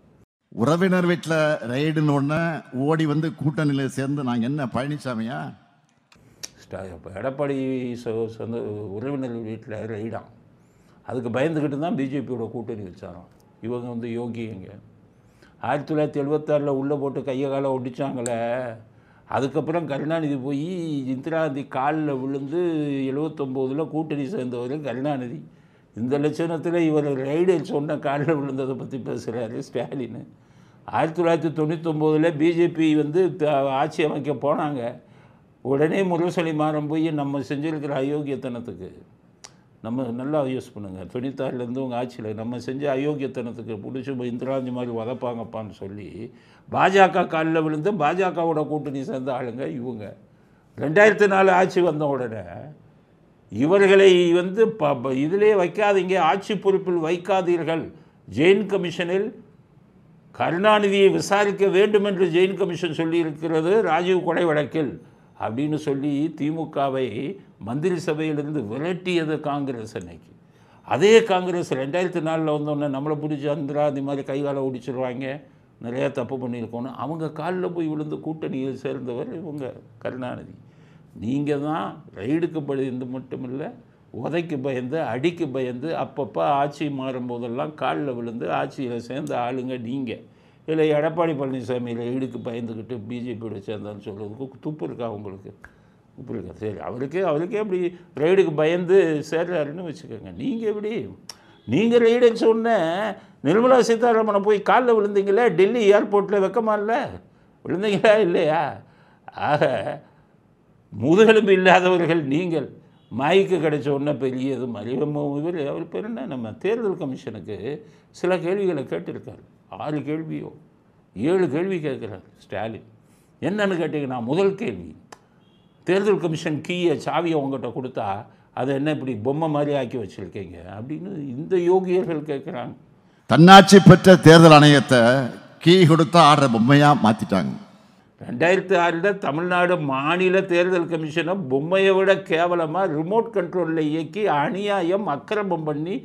உறவினர் வீட்டில் ரெய்டுன்னு ஒன்று ஓடி வந்து கூட்டணியில் சேர்ந்து நாங்கள் என்ன பழனிசாமியா? எடப்பாடி சொந்த உறவினர்கள் வீட்டில் ரெய்டாம். அதுக்கு பயந்துக்கிட்டு தான் பிஜேபியோட கூட்டணி வச்சாராம். இவங்க வந்து யோகிங்க 1976 உள்ளே போட்டு கையை காலை ஒடிச்சாங்களே. அதுக்கப்புறம் கருணாநிதி போய் இந்திரா காந்தி காலில் விழுந்து 79 கூட்டணி சேர்ந்தவர் கருணாநிதி. இந்த லட்சணத்தில் இவர் ரைடர் சொன்ன காலில் விழுந்ததை பற்றி பேசுகிறாரு ஸ்டாலின். 1999 பிஜேபி வந்து ஆட்சி அமைக்க போனாங்க. உடனே முரசொலி மாறம் போய் நம்ம செஞ்சுருக்கிற அயோக்கியத்தனத்துக்கு நம்ம நல்லா யூஸ் பண்ணுங்கள். 96 உங்கள் ஆட்சியில் நம்ம செஞ்ச அயோக்கியத்தனத்துக்கு பிடிச்சி இந்திராந்தி மாதிரி வதப்பாங்கப்பான்னு சொல்லி பாஜக காலில் விழுந்து பாஜகவோட கூட்டணி சேர்ந்த ஆளுங்க இவங்க. 2004 ஆட்சி வந்த உடனே இவர்களை வந்து இதிலே வைக்காதீங்க, ஆட்சி பொறுப்பில் வைக்காதீர்கள், ஜெயின் கமிஷனில் கருணாநிதியை விசாரிக்க வேண்டும் என்று ஜெயின் கமிஷன் சொல்லியிருக்கிறது ராஜீவ் கொலை வழக்கில் அப்படின்னு சொல்லி திமுகவை மந்திரி சபையிலிருந்து விரட்டியது காங்கிரஸ். அன்னைக்கு அதே காங்கிரஸ் 2004 வந்தோடனே நம்மளை பிடிச்சி இந்திராந்தி மாதிரி கைகால ஒடிச்சிருவாங்க, நிறையா தப்பு பண்ணியிருக்கோன்னு அவங்க காலில் போய் விழுந்து கூட்டணியில் சேர்ந்தவர் இவங்க கருணாநிதி. நீங்கள் தான் ரைடுக்கு பயந்து மட்டும் இல்லை, உதைக்கு பயந்து அடிக்கு பயந்து அப்பப்போ ஆட்சி மாறும்போதெல்லாம் காலில் விழுந்து ஆட்சியில் சேர்ந்த ஆளுங்க நீங்கள். இல்லை எடப்பாடி பழனிசாமி ரைடுக்கு பயந்துக்கிட்டு பிஜேபியோட சேர்ந்தான்னு சொல்கிறதுக்கு துப்பு இருக்கா உங்களுக்கு? துப்பு இருக்கா? சரி, அவருக்கே அப்படி ரைடுக்கு பயந்து சேர்றாருன்னு வச்சுக்கோங்க. நீங்கள் எப்படி நீங்கள் ரைடுன்னு சொன்ன நிர்மலா சீதாராமனை போய் காலில் விழுந்தீங்களே டெல்லி ஏர்போர்ட்டில் வெக்கமா இல்லை? விழுந்தீங்களா இல்லையா? ஆக முதுகெலும்பு இல்லாதவர்கள் நீங்கள். மைக்கு கிடைச்ச உடனே பெரியது இவர் அவர் பேர் என்ன, நம்ம தேர்தல் கமிஷனுக்கு சில கேள்விகளை கேட்டிருக்காரு. 6 கேள்வியோ 7 கேள்வி கேட்குறாரு ஸ்டாலின். என்னன்னு கேட்டிங்கன்னா, முதல் கேள்வி, தேர்தல் கமிஷன் கீயை சாவியை உங்கள்கிட்ட கொடுத்தா அதை என்ன இப்படி பொம்மை மாதிரி ஆக்கி வச்சுருக்கீங்க அப்படின்னு இந்த யோகியர்கள் கேட்குறாங்க. தன்னாட்சி பெற்ற தேர்தல் ஆணையத்தை கீ கொடுத்தா ஆடுற பொம்மையாக மாற்றிட்டாங்க. 2006 தமிழ்நாடு மாநில தேர்தல் கமிஷனை பொம்மையை விட கேவலமாக ரிமோட் கண்ட்ரோலில் இயக்கி அநியாயம் அக்கிரமம் பண்ணி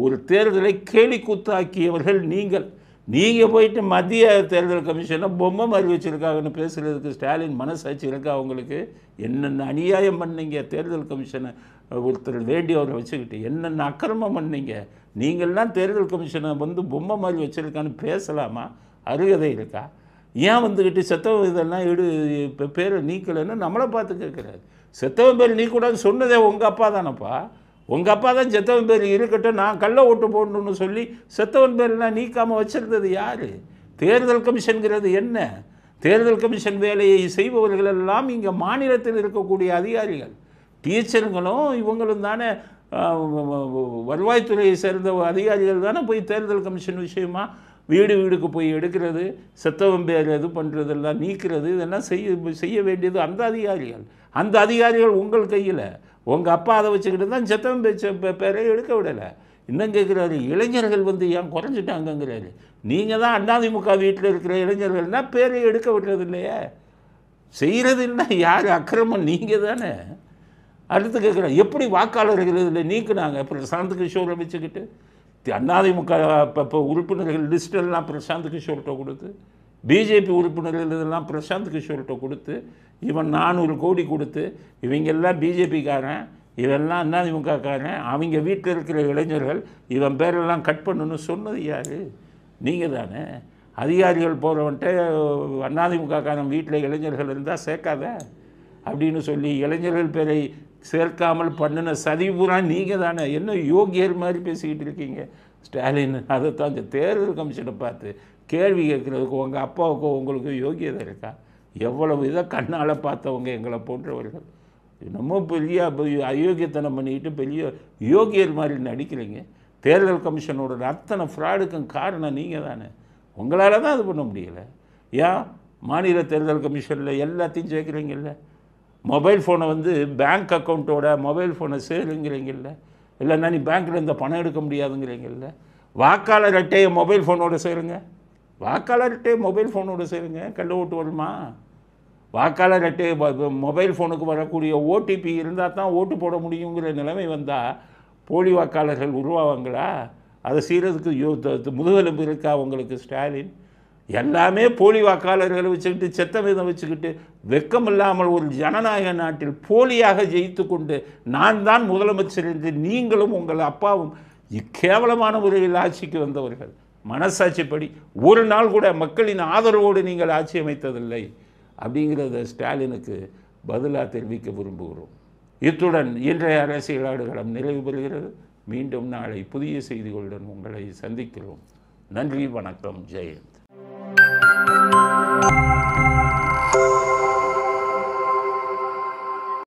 ஒரு தேர்தலை கேலி கூத்தாக்கியவர்கள் நீங்கள். நீங்கள் போயிட்டு மத்திய தேர்தல் கமிஷனை பொம்மை மாதிரி வச்சுருக்காங்கன்னு பேசுகிறதுக்கு ஸ்டாலின் மனசாட்சி இருக்கா அவங்களுக்கு? என்னென்ன அநியாயம் பண்ணீங்க தேர்தல் கமிஷனை ஒருத்தர் வேண்டியவரை வச்சுக்கிட்டு, என்னென்ன அக்கிரமம் பண்ணீங்க. நீங்கள்லாம் தேர்தல் கமிஷனை வந்து பொம்மை மாதிரி வச்சுருக்கான்னு பேசலாமா? அருகதை இருக்கா? ஏன் வந்துக்கிட்டு செத்தவன் இதெல்லாம் இப்போ பேரை நீக்கலைன்னு நம்மளை பார்த்து கேட்குறாரு. செத்தவன் பேர் நீக்கூடாதுன்னு சொன்னதே உங்கள் அப்பா தானப்பா. உங்கள் அப்பா தான் செத்தவன் பேர் இருக்கட்டும், நான் கள்ள ஓட்டு போடணுன்னு சொல்லி செத்தவன் பேரெல்லாம் நீக்காமல் வச்சுருந்தது யார்? தேர்தல் கமிஷனுங்கிறது என்ன? தேர்தல் கமிஷன் வேலையை செய்பவர்கள் எல்லாம் இங்கே மாநிலத்தில் இருக்கக்கூடிய அதிகாரிகள். டீச்சருங்களும் இவங்களும் தானே, வருவாய்த்துறையை சேர்ந்த அதிகாரிகள் தானே போய் தேர்தல் கமிஷன் விஷயமா வீடுக்கு போய் எடுக்கிறது, செத்தவன் பேர் இது பண்ணுறதெல்லாம் நீக்கிறது, இதெல்லாம் செய்ய வேண்டியது அந்த அதிகாரிகள். அந்த அதிகாரிகள் உங்கள் கையில். உங்கள் அப்பா அதை வச்சுக்கிட்டு தான் செத்தவன் பேரை எடுக்க விடலை. இன்னும் கேட்குறாரு, இளைஞர்கள் வந்து ஏன் குறைஞ்சிட்டாங்கங்கிறாரு. நீங்கள் தான் அதிமுக வீட்டில் இருக்கிற இளைஞர்கள்னால் பேரை எடுக்க விடுறது இல்லையே, செய்கிறது இல்லை. யார் அக்கிரமம்? நீங்கள் தானே. அடுத்து கேட்குறேன், எப்படி வாக்காளர்கள் இதில் நீக்குனாங்க? பிரசாந்த் கிஷோரை வச்சுக்கிட்டு அதிமுக இப்போ உறுப்பினர்கள் லிஸ்டெல்லாம் பிரசாந்த் கிஷோர்கிட்ட கொடுத்து, பிஜேபி உறுப்பினர்கள் இதெல்லாம் பிரசாந்த் கிஷோர்கிட்ட கொடுத்து, இவன் 400 கோடி கொடுத்து, இவங்கெல்லாம் பிஜேபிக்காரன், இவெல்லாம் அதிமுகக்காரன், அவங்க வீட்டில் இருக்கிற இளைஞர்கள் இவன் பேரெல்லாம் கட் பண்ணணும்னு சொன்னது யார்? நீங்கள் தானே. அதிகாரிகள் போகிறவன்ட்டு அதிமுகக்காரன் வீட்டில் இளைஞர்கள் இருந்தால் சேர்க்காத அப்படின்னு சொல்லி இளைஞர்கள் பேரை சேர்க்காமல் பண்ணின சதிபூரா நீங்கள் தானே. என்ன யோகியர் மாதிரி பேசிக்கிட்டு இருக்கீங்க ஸ்டாலின். அதைத்தான் இந்த தேர்தல் கமிஷனை பார்த்து கேள்வி கேட்குறதுக்கு உங்கள் அப்பாவுக்கோ உங்களுக்கு யோகியதை இருக்கா? எவ்வளவு இதை கண்ணால் பார்த்தவங்க எங்களை போன்றவர்கள். நம்ம பெரிய அயோக்கியத்தனம் பண்ணிக்கிட்டு பெரிய யோகியர் மாதிரி நடிக்கிறீங்க. தேர்தல் கமிஷனோட அத்தனை ஃப்ராடுக்கும் காரணம் நீங்கள் தானே. உங்களால் தான் அது பண்ண முடியலை. ஏன் மாநில தேர்தல் கமிஷனில் எல்லாத்தையும் சேர்க்குறீங்கல்ல? மொபைல் ஃபோனை வந்து பேங்க் அக்கௌண்ட்டோட மொபைல் ஃபோனை சேருங்கிறீங்கல்ல, இல்லைன்னா நீ பேங்க்கில் இந்த பணம் எடுக்க முடியாதுங்கிறீங்கல்ல. வாக்காளர் அட்டையை மொபைல் ஃபோனோட சேருங்க, வாக்காளர் அட்டையை மொபைல் ஃபோனோட சேருங்க, கள்ள ஓட்டு வருமா? வாக்காளர் அட்டை மொபைல் ஃபோனுக்கு வரக்கூடிய ஓடிபி இருந்தால் தான் ஓட்டு போட முடியுங்கிற நிலைமை வந்தால் போலி வாக்காளர்கள் உருவாவாங்களா? அதை செய்கிறதுக்கு முதுகெலும்பு இருக்கா உங்களுக்கு ஸ்டாலின்? எல்லாமே போலி வாக்காளர்களை வச்சுக்கிட்டு செத்த விதம் வச்சுக்கிட்டு வெக்கம் இல்லாமல் ஒரு ஜனநாயக நாட்டில் போலியாக ஜெயித்து கொண்டு நான் தான் முதலமைச்சர் என்று நீங்களும் உங்கள் அப்பாவும் கேவலமான முறையில் ஆட்சிக்கு வந்தவர்கள். மனசாட்சிப்படி ஒரு நாள் கூட மக்களின் ஆதரவோடு நீங்கள் ஆட்சி அமைத்ததில்லை அப்படிங்கிறத ஸ்டாலினுக்கு பதிலாக தெரிவிக்க விரும்புகிறோம். இத்துடன் இன்றைய அரசியல் ஆடுகளம் நிறைவு பெறுகிறது. மீண்டும் நாளை புதிய செய்திகளுடன் உங்களை சந்திக்கிறோம். நன்றி, வணக்கம், ஜெயந்த்.